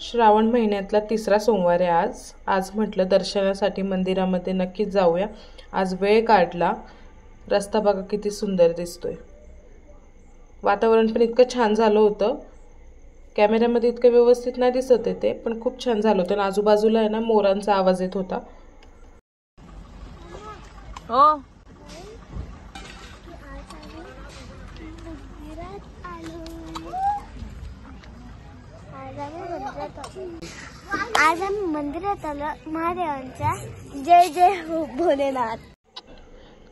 श्रावण महिन्यातला तिसरा सोमवार आहे आज म्हटलं दर्शनासाठी मंदिरामध्ये नक्कीच जाऊया। आज वेळ काढला। रस्ता बघा किती सुंदर दिसतोय। वातावरण पण इतकं छान झालं होतं। कॅमेऱ्यामध्ये इतकं व्यवस्थित नाही दिसत आहे ते, पण खूप छान झालं होतं। आजूबाजूला आहे ना मोरांचा आवाज येत होता। हो आज आम्ही मंदिरात आलो। महादेवांचा जय जय हो भोलेनाथ।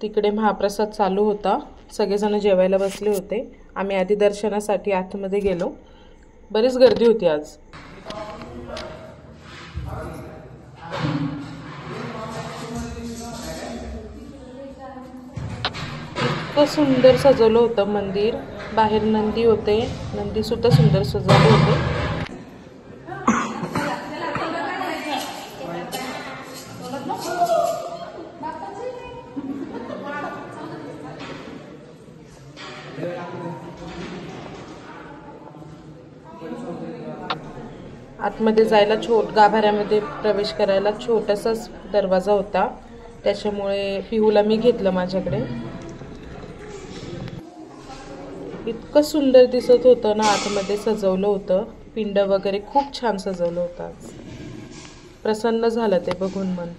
तिकडे महाप्रसाद चालू होता। सगळेजण जेवायला बसले होते। आम्ही आधी दर्शनासाठी आतमध्ये गेलो। बरीच गर्दी होती आज। इतकं सुंदर सजवलं होतं मंदिर। बाहेर नंदी होते, नंदी सुद्धा सुंदर सजवले होते। आतमध्ये जायला गाभाऱ्यामध्ये प्रवेश करायला छोटासाच दरवाजा होता, त्याच्यामुळे पिहूला मी घेतलं माझ्याकडे। इतकं सुंदर दिसत होतं ना, आतमध्ये सजवलं होतं। पिंड वगैरे खूप छान सजवलं होतं आज। प्रसन्न झालं ते बघून मन।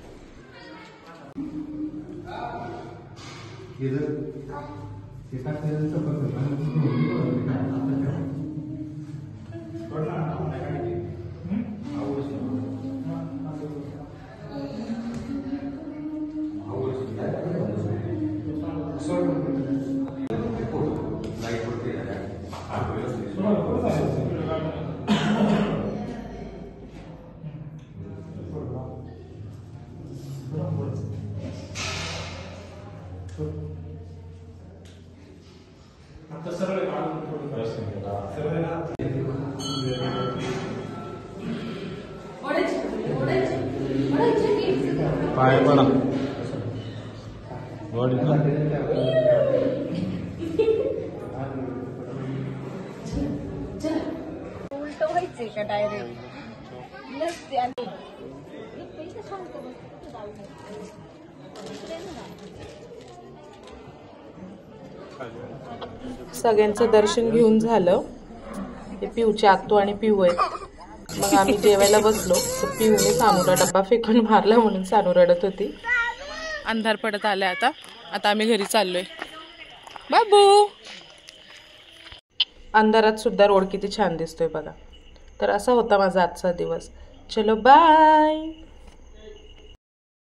पाय पडा उलट व्हायचंय का डायरेक्ट? सगळ्यांचं दर्शन घेऊन झालं। हे पिऊचे आत्तू आणि पिऊ आहेत। मग आम्ही जेवायला बसलो तर पिऊने सानूला डब्बा फेकून मारला म्हणून सानू रडत होती। अंधार पडत आलाय आता आम्ही घरी चाललोय। बाबू अंधारात सुद्धा रोड किती छान दिसतोय बघा। तर असा होता माझा आजचा दिवस। चलो बाय।